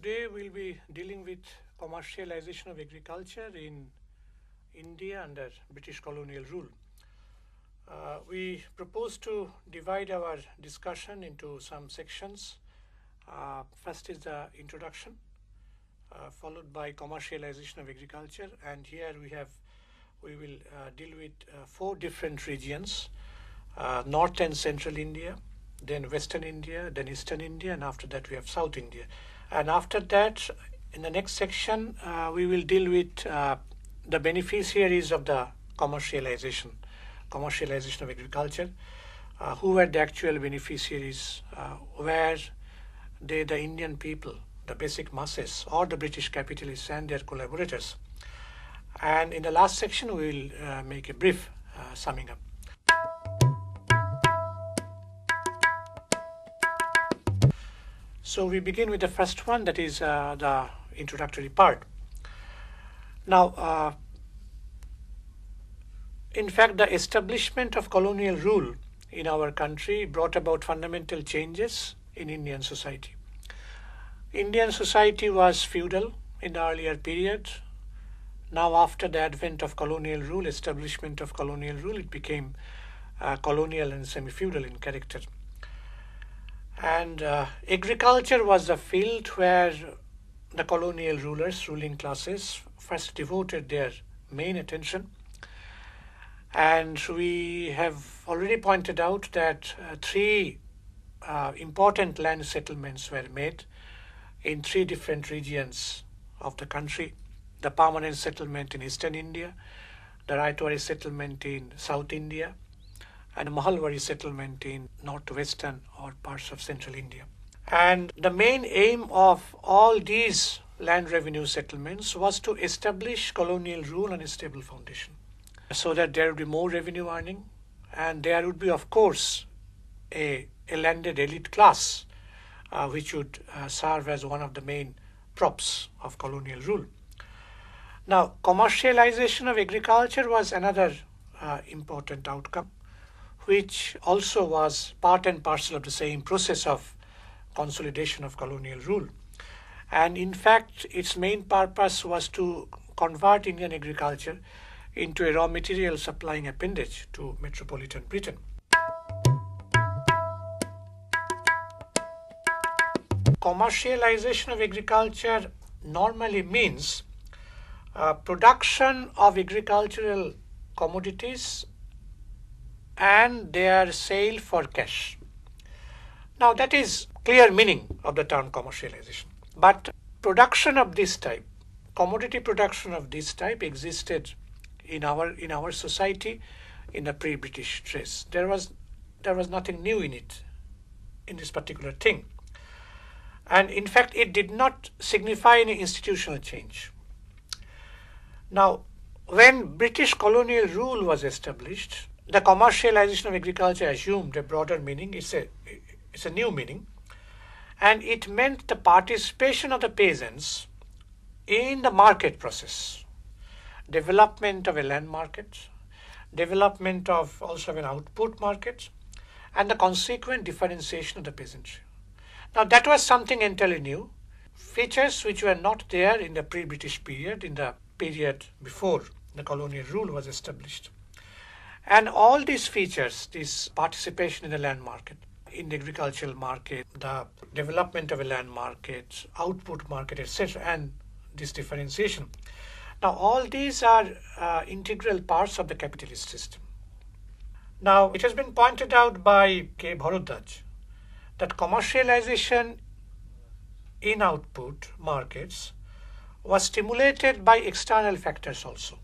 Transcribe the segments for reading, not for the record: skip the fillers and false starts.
Today we'll be dealing with commercialization of agriculture in India under British colonial rule. We propose to divide our discussion into some sections. First is the introduction, followed by commercialization of agriculture, and here we will deal with four different regions: North and Central India, then Western India, then Eastern India, and after that we have South India. And after that, in the next section, we will deal with the beneficiaries of the commercialization of agriculture. Who were the actual beneficiaries? Were they the Indian people, the basic masses, or the British capitalists and their collaborators? And in the last section, we will make a brief summing up. So we begin with the first one, that is the introductory part. Now, in fact, the establishment of colonial rule in our country brought about fundamental changes in Indian society. Indian society was feudal in the earlier period. Now, after the advent of colonial rule, establishment of colonial rule, it became colonial and semi-feudal in character. And agriculture was the field where the colonial rulers, ruling classes, first devoted their main attention. And we have already pointed out that three important land settlements were made in three different regions of the country: the permanent settlement in Eastern India, the Raitwari settlement in South India, and Mahalwari settlement in northwestern or parts of central India. And the main aim of all these land revenue settlements was to establish colonial rule on a stable foundation, so that there would be more revenue earning, and there would be, of course, a landed elite class which would serve as one of the main props of colonial rule. Now, commercialization of agriculture was another important outcome, which also was part and parcel of the same process of consolidation of colonial rule. And in fact, its main purpose was to convert Indian agriculture into a raw material supplying appendage to metropolitan Britain. Commercialization of agriculture normally means production of agricultural commodities and their sale for cash. Now, that is clear meaning of the term commercialization. But production of this type, commodity production of this type, existed in our society in the pre-British days. There was nothing new in it, in this particular thing. And in fact, it did not signify any institutional change. Now, when British colonial rule was established, the commercialization of agriculture assumed a broader meaning. It's a new meaning, and it meant the participation of the peasants in the market process, development of a land market, development of also an output market, and the consequent differentiation of the peasantry. Now, that was something entirely new, features which were not there in the pre-British period, in the period before the colonial rule was established. And all these features, this participation in the land market, in the agricultural market, the development of a land market, output market, etc., and this differentiation. Now, all these are integral parts of the capitalist system. Now, it has been pointed out by K. Bharadwaj that commercialization in output markets was stimulated by external factors also.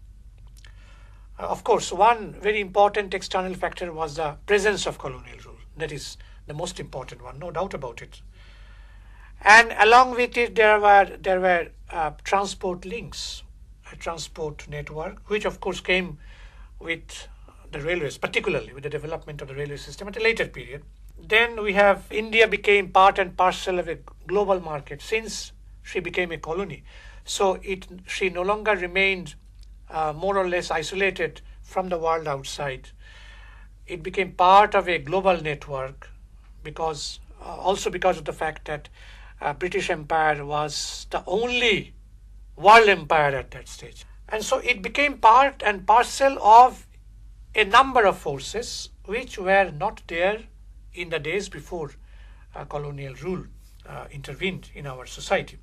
Of course, one very important external factor was the presence of colonial rule. That is the most important one, no doubt about it. And along with it, there were transport links, a transport network, which of course came with the railways, particularly with the development of the railway system at a later period. Then we have India became part and parcel of a global market since she became a colony. So she no longer remained more or less isolated from the world outside. It became part of a global network because of the fact that British Empire was the only world empire at that stage. And so it became part and parcel of a number of forces which were not there in the days before colonial rule intervened in our society.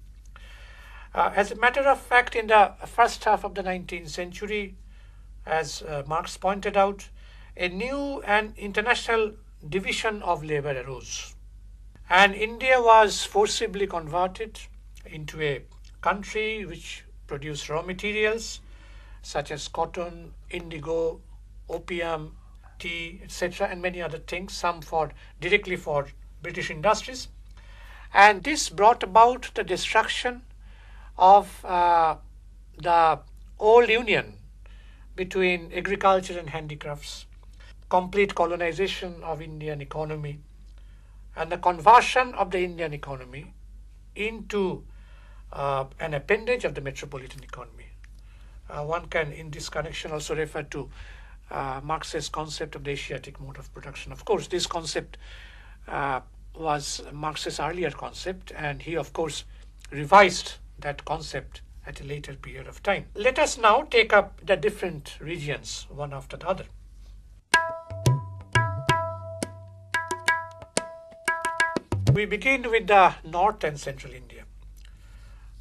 As a matter of fact, in the first half of the 19th century, as Marx pointed out, a new and international division of labor arose. And India was forcibly converted into a country which produced raw materials such as cotton, indigo, opium, tea, etc., and many other things, some directly for British industries. And this brought about the destruction of the old union between agriculture and handicrafts, complete colonization of Indian economy, and the conversion of the Indian economy into an appendage of the metropolitan economy. One can, in this connection, also refer to Marx's concept of the Asiatic mode of production. Of course, this concept was Marx's earlier concept, and he, of course, revised that concept at a later period of time. Let us now take up the different regions one after the other. We begin with the north and central India.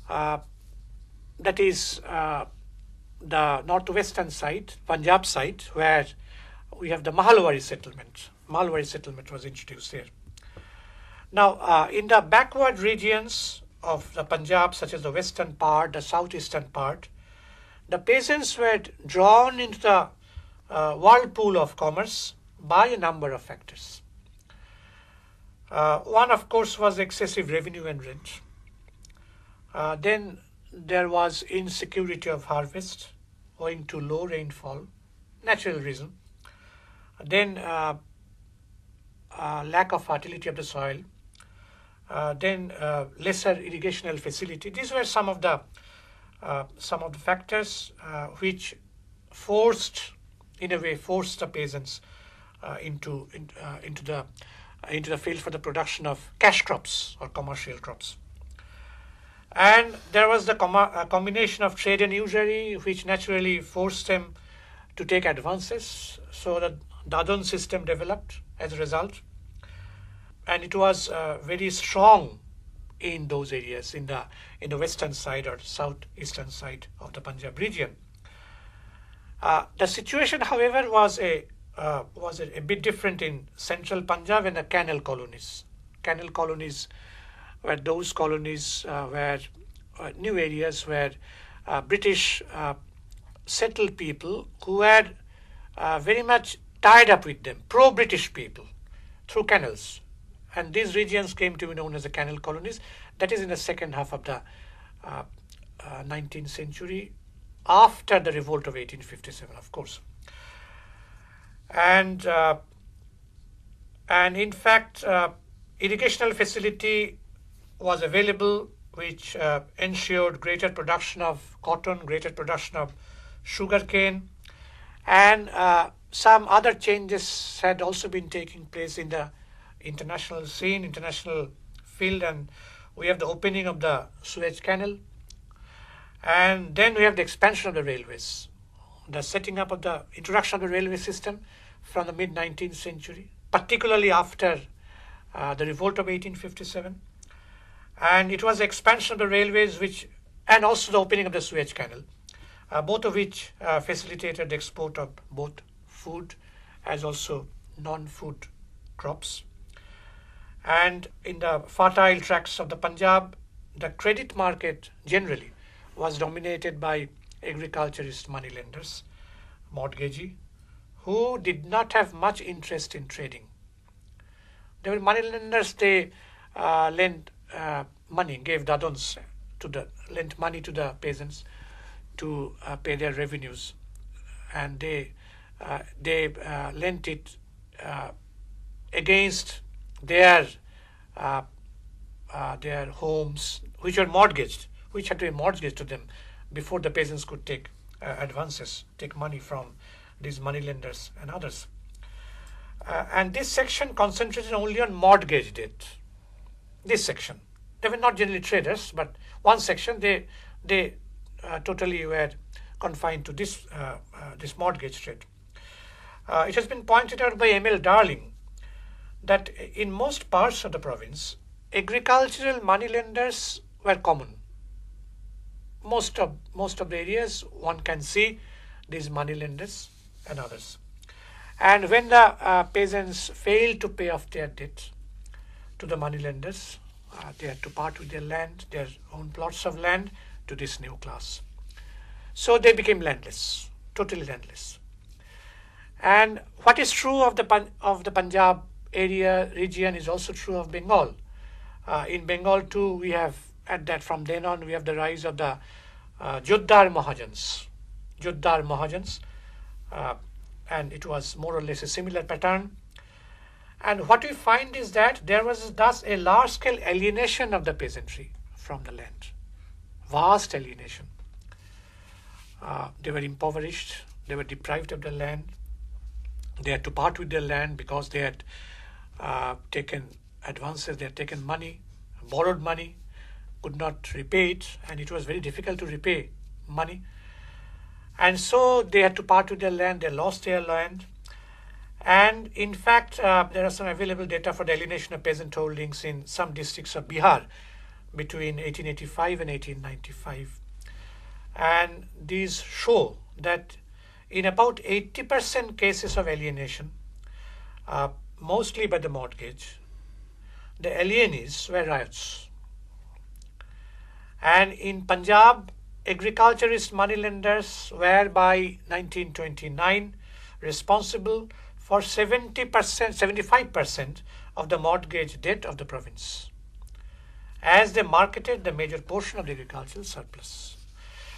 That is the northwestern side, Punjab side, where we have the Mahalwari settlement. Mahalwari settlement was introduced here. Now, in the backward regions of the Punjab, such as the western part, the southeastern part, the peasants were drawn into the whirlpool of commerce by a number of factors. One, of course, was excessive revenue and rent. Then there was insecurity of harvest owing to low rainfall, natural reason. Then lack of fertility of the soil. Then lesser irrigational facility. These were some of the factors which forced the peasants into the field for the production of cash crops or commercial crops. And there was the combination of trade and usury, which naturally forced them to take advances. So the Dadun system developed as a result. And it was very strong in those areas, in the western side or southeastern side of the Punjab region. The situation, however, was a bit different in central Punjab and the canal colonies. Canal colonies were those colonies where new areas where British settled people who had very much tied up with them, pro-British people, through canals. And these regions came to be known as the canal colonies. That is in the second half of the 19th century, after the revolt of 1857, of course. And in fact, irrigational facility was available, which ensured greater production of cotton, greater production of sugarcane, and some other changes had also been taking place in the international scene, international field, and we have the opening of the Suez Canal, and then we have the expansion of the railways, the setting up of the introduction of the railway system from the mid-19th century, particularly after the revolt of 1857, and it was the expansion of the railways and also the opening of the Suez Canal, both of which facilitated the export of both food as also non-food crops. And in the fertile tracts of the Punjab, the credit market generally was dominated by agriculturist moneylenders, mortgagee, who did not have much interest in trading. They were moneylenders. They lent money, gave daduns lent money to the peasants to pay their revenues, and they lent it against their homes, which were mortgaged, which had to be mortgaged to them before the peasants could take advances, take money from these moneylenders and others. And this section concentrated only on mortgage debt. This section, They were not generally traders, but one section, they totally were confined to this mortgage trade. It has been pointed out by M.L. Darling that in most parts of the province, agricultural moneylenders were common. Most of the areas one can see these moneylenders and others. And when the peasants failed to pay off their debt to the moneylenders, they had to part with their land, their own plots of land, to this new class. So they became landless, totally landless. And what is true of the Punjab area region is also true of Bengal. In Bengal too, we have from then on we have the rise of the Juddar Mahajans, and it was more or less a similar pattern. And what we find is that there was thus a large-scale alienation of the peasantry from the land, vast alienation. They were impoverished, they were deprived of their land, they had to part with their land because they had taken advances, they had taken money, borrowed money, could not repay it, and it was very difficult to repay money. And so they had to part with their land, they lost their land. And in fact, there are some available data for the alienation of peasant holdings in some districts of Bihar between 1885 and 1895. And these show that in about 80% cases of alienation, mostly by the mortgage, the alienees were riots. And in Punjab, agriculturist moneylenders were by 1929 responsible for 75% of the mortgage debt of the province, as they marketed the major portion of the agricultural surplus.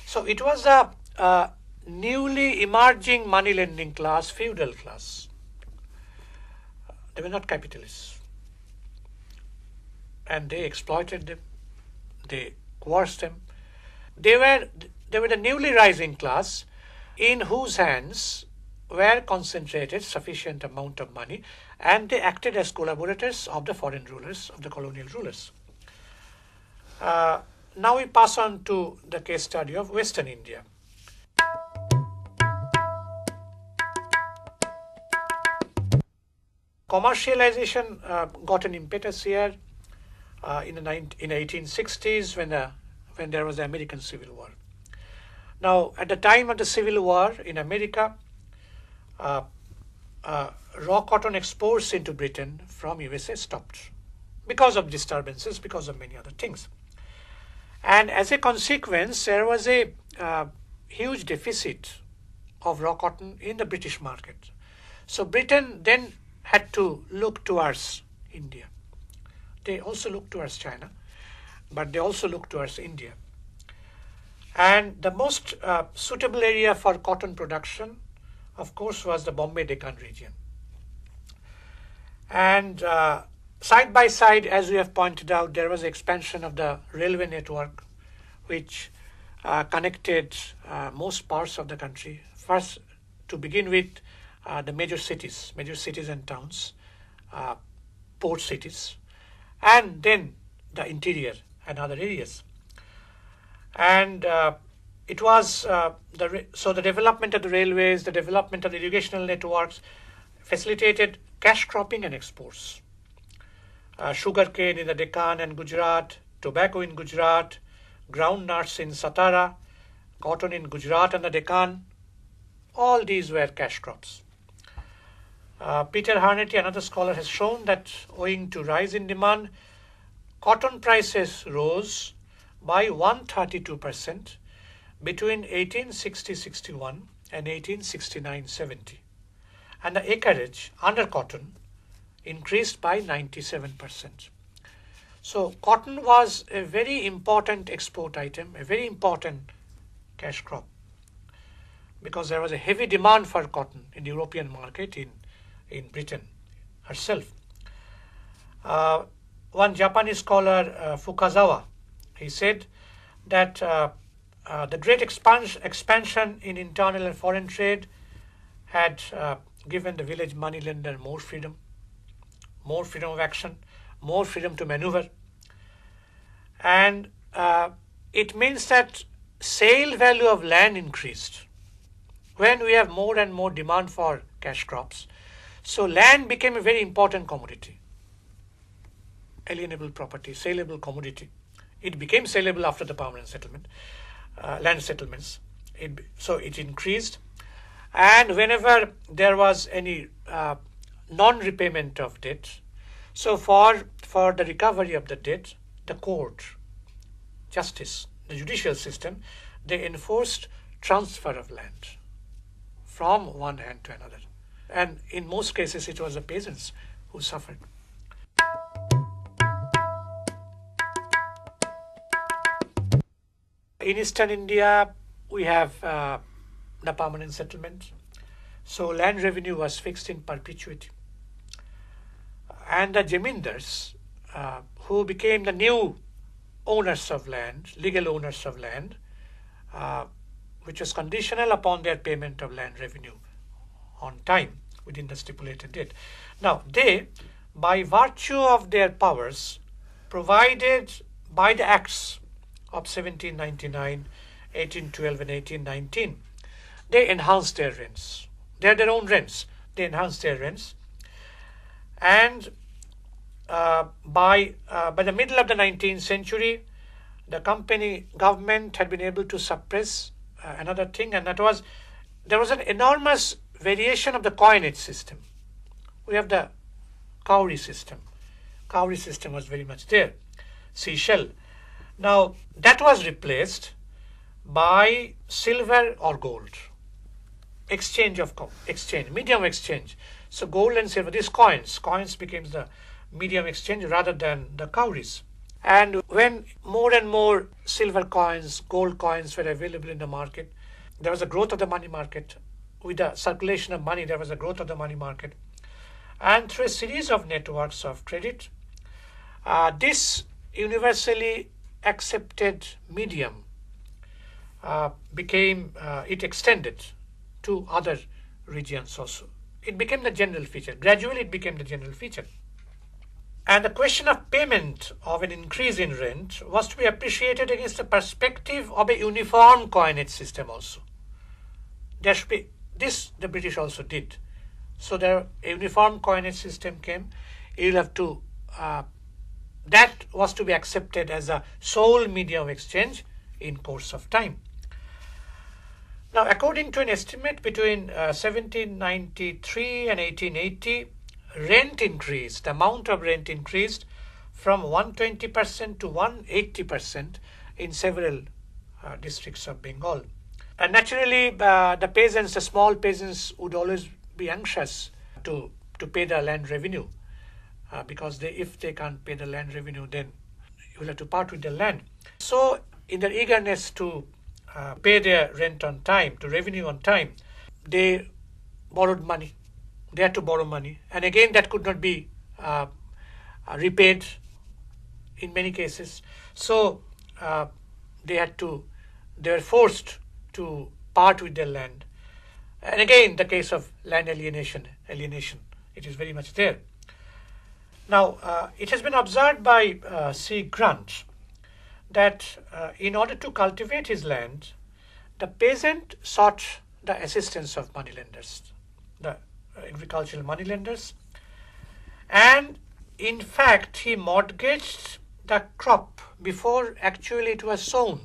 So it was a newly emerging money lending class, feudal class. They were not capitalists. And they exploited them, they coerced them. They were the newly rising class in whose hands were concentrated sufficient amount of money, and they acted as collaborators of the foreign rulers, of the colonial rulers. Now we pass on to the case study of Western India. Commercialization got an impetus here in the 1860s when there was the American Civil War. Now, at the time of the Civil War in America, raw cotton exports into Britain from USA stopped because of disturbances, because of many other things. And as a consequence, there was a huge deficit of raw cotton in the British market. So Britain then had to look towards India. They also looked towards China, but they also looked towards India. And the most suitable area for cotton production, of course, was the Bombay-Deccan region. And side by side, as we have pointed out, there was expansion of the railway network, which connected most parts of the country. First, to begin with, the major cities and towns, port cities, and then the interior and other areas. And it was so the development of the railways, the development of the irrigational networks facilitated cash cropping and exports. Sugarcane in the Deccan and Gujarat, tobacco in Gujarat, groundnuts in Satara, cotton in Gujarat and the Deccan, all these were cash crops. Peter Harnett, another scholar, has shown that owing to rise in demand, cotton prices rose by 132% between 1860-61 and 1869-70, and the acreage under cotton increased by 97%. So cotton was a very important export item, a very important cash crop, because there was a heavy demand for cotton in the European market, in Britain herself. One Japanese scholar, Fukazawa, he said that the great expansion in internal and foreign trade had given the village moneylender more freedom of action, more freedom to maneuver. And it means that sale value of land increased when we have more and more demand for cash crops. So land became a very important commodity, alienable property, saleable commodity. It became saleable after the permanent settlement, land settlements. So it increased, and whenever there was any non-repayment of debt, so for the recovery of the debt, the court, justice, the judicial system, they enforced transfer of land from one hand to another. And in most cases, it was the peasants who suffered. In Eastern India, we have the permanent settlement. So land revenue was fixed in perpetuity. And the Jamindars, who became the new owners of land, legal owners of land, which was conditional upon their payment of land revenue on time within the stipulated date. Now, they, by virtue of their powers, provided by the acts of 1799, 1812 and 1819, they enhanced their rents. They had their own rents. They enhanced their rents. And by the middle of the 19th century, the company government had been able to suppress another thing, and that was there was an enormous variation of the coinage system. We have the cowrie system. Cowrie system was very much there. Seashell. Now that was replaced by silver or gold. Exchange, medium exchange. So gold and silver, these coins became the medium exchange rather than the cowries. And when more and more silver coins, gold coins were available in the market, there was a growth of the money market. With the circulation of money, there was a growth of the money market. And through a series of networks of credit, this universally accepted medium it extended to other regions also. It became the general feature. Gradually, it became the general feature. And the question of payment of an increase in rent was to be appreciated against the perspective of a uniform coinage system also. There should be this the British also did. So a uniform coinage system came. You'll have to that was to be accepted as a sole medium of exchange in course of time. Now, according to an estimate between 1793 and 1880, rent increased, the amount of rent increased from 120% to 180% in several districts of Bengal. And naturally, the peasants, the small peasants, would always be anxious to pay the land revenue because if they can't pay the land revenue, then you will have to part with the land. So, in their eagerness to pay their rent on time, to revenue on time, they borrowed money. They had to borrow money. And again, that could not be repaid in many cases. So they were forced to part with their land. And again, the case of land alienation, it is very much there. Now, it has been observed by C. Grant that in order to cultivate his land, the peasant sought the assistance of moneylenders, the agricultural moneylenders, and in fact he mortgaged the crop before actually it was sown.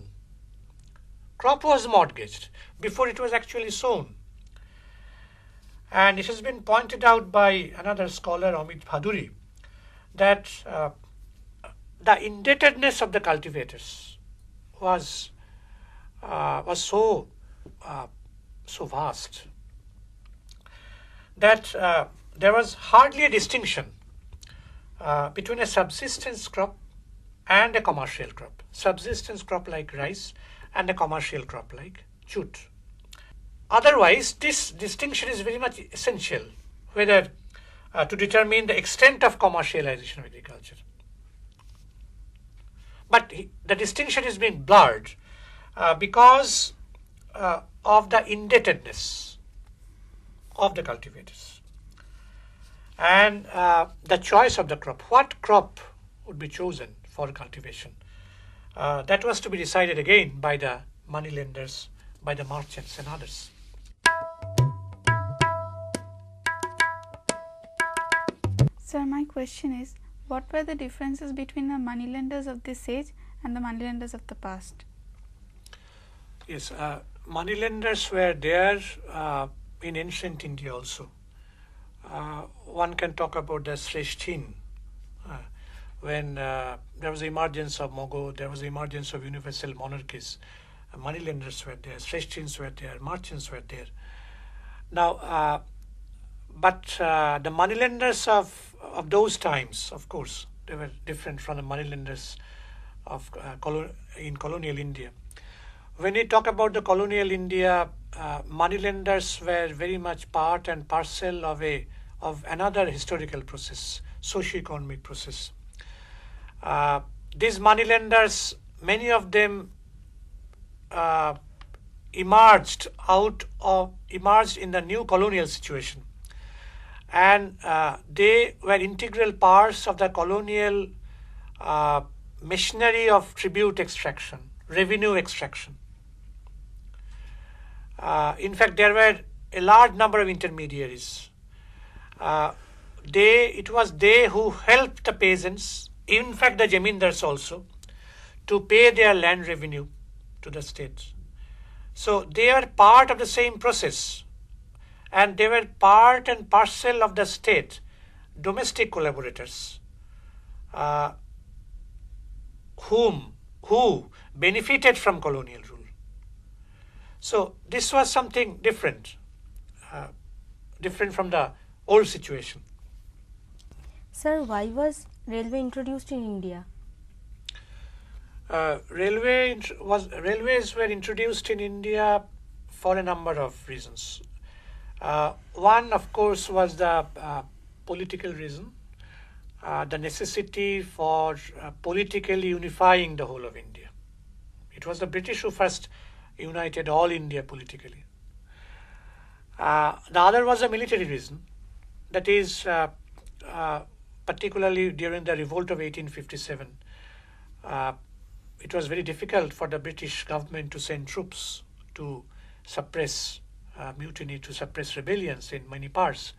Crop was mortgaged before it was actually sown. And it has been pointed out by another scholar, Amit Bhaduri, that the indebtedness of the cultivators was so vast that there was hardly a distinction between a subsistence crop and a commercial crop. Subsistence crop like rice and a commercial crop like jute. Otherwise, this distinction is very much essential, whether to determine the extent of commercialization of agriculture. But the distinction is being blurred because of the indebtedness of the cultivators and the choice of the crop. What crop would be chosen for cultivation? That was to be decided again by the moneylenders, by the merchants and others. Sir, my question is, what were the differences between the moneylenders of this age and the moneylenders of the past? Yes, moneylenders were there in ancient India also. One can talk about the Shreshtin, when there was the emergence of Mogul, there was the emergence of universal monarchies. Moneylenders were there, Shrestins were there, merchants were there. Now, but the moneylenders of those times, of course, they were different from the moneylenders of in colonial India. When we talk about the colonial India, moneylenders were very much part and parcel of another historical process, socio-economic process. These moneylenders, many of them emerged in the new colonial situation, and they were integral parts of the colonial machinery of tribute extraction, revenue extraction. In fact, there were a large number of intermediaries. It was they who helped the peasants, in fact the jamindars also, to pay their land revenue to the state. So they were part of the same process, and they were part and parcel of the state, domestic collaborators, who benefited from colonial rule. So this was something different, different from the old situation. Sir, why was railway introduced in India? Railways were introduced in India for a number of reasons. One, of course, was the political reason, the necessity for politically unifying the whole of India. It was the British who first united all India politically. The other was a military reason, that is, particularly during the revolt of 1857. It was very difficult for the British government to send troops to suppress mutiny, to suppress rebellions in many parts.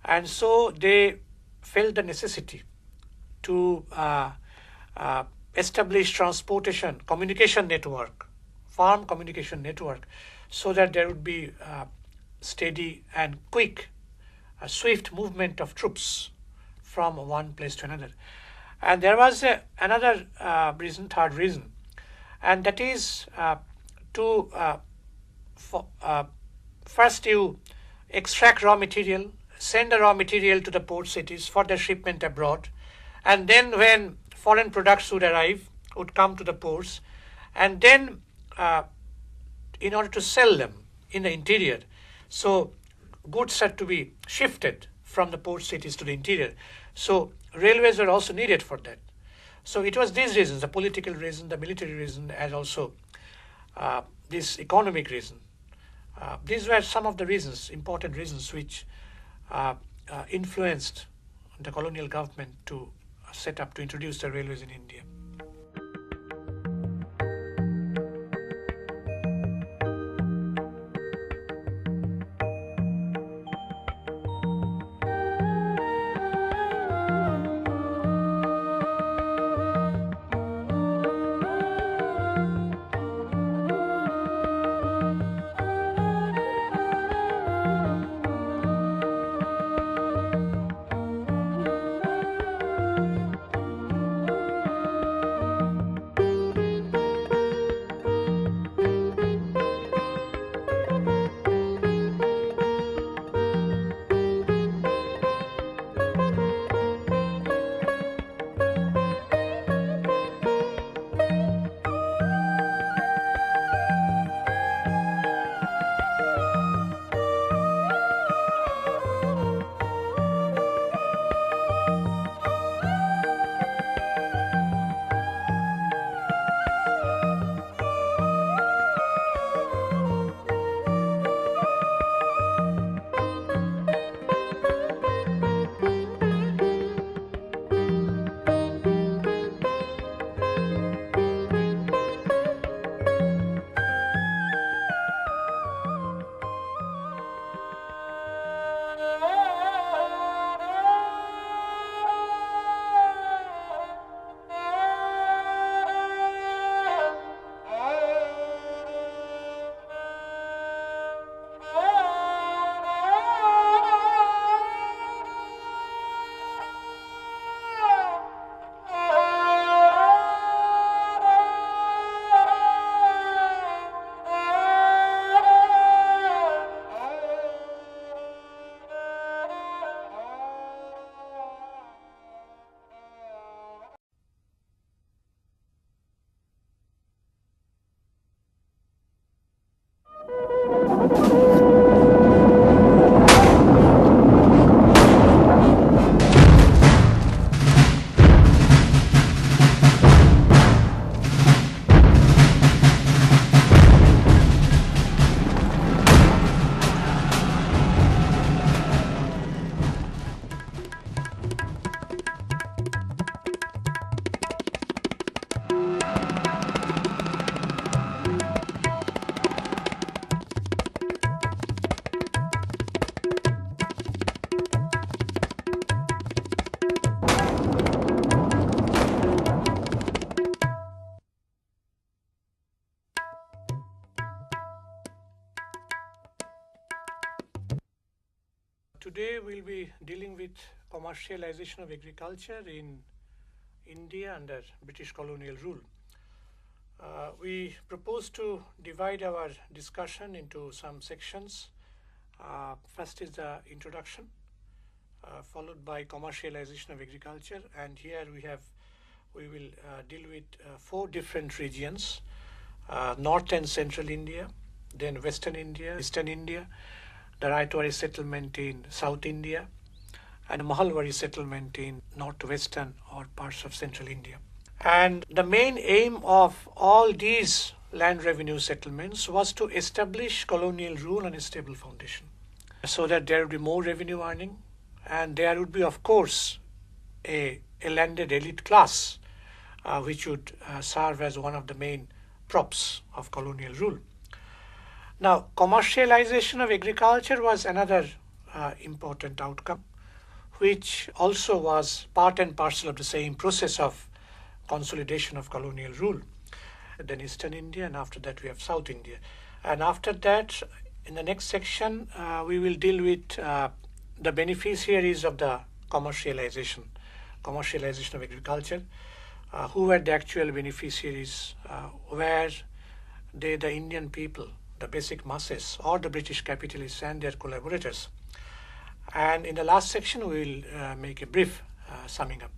And so they felt the necessity to establish transportation, communication network, farm communication network, so that there would be steady and quick, swift movement of troops from one place to another. And there was another reason, third reason, and that is first you extract raw material, send the raw material to the port cities for the shipment abroad, and then when foreign products would come to the ports, and then in order to sell them in the interior, so goods had to be shifted from the port cities to the interior. So railways were also needed for that. So it was these reasons, the political reason, the military reason, and also this economic reason. These were some of the reasons, important reasons, which influenced the colonial government to introduce the railways in India. Today we'll be dealing with commercialization of agriculture in India under British colonial rule. We propose to divide our discussion into some sections. First is the introduction, followed by commercialization of agriculture, and here we will deal with 4 different regions: North and Central India, then Western India, Eastern India, the Raitwari settlement in South India, and Mahalwari settlement in northwestern or parts of Central India. And the main aim of all these land revenue settlements was to establish colonial rule on a stable foundation, so that there would be more revenue earning, and there would be, of course, a landed elite class which would serve as one of the main props of colonial rule. Now, commercialization of agriculture was another important outcome, which also was part and parcel of the same process of consolidation of colonial rule. Then Eastern India, and after that we have South India. And after that, in the next section, we will deal with the beneficiaries of the commercialization of agriculture. Who were the actual beneficiaries? Were they the Indian people, the basic masses, or the British capitalists and their collaborators? And in the last section, we will make a brief summing up.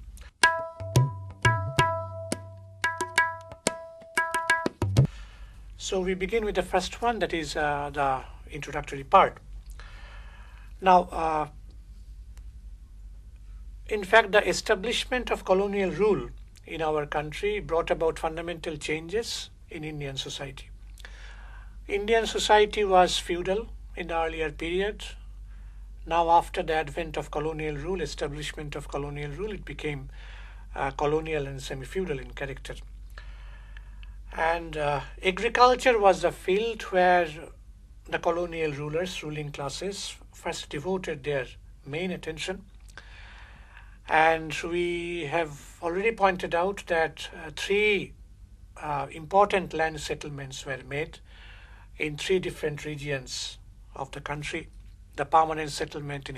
So we begin with the first one, that is the introductory part. Now, in fact, the establishment of colonial rule in our country brought about fundamental changes in Indian society. Indian society was feudal in the earlier period. Now, after the advent of colonial rule, establishment of colonial rule, it became colonial and semi-feudal in character. And agriculture was the field where the colonial rulers, ruling classes, first devoted their main attention. And we have already pointed out that 3 important land settlements were made in 3 different regions of the country. The permanent settlement in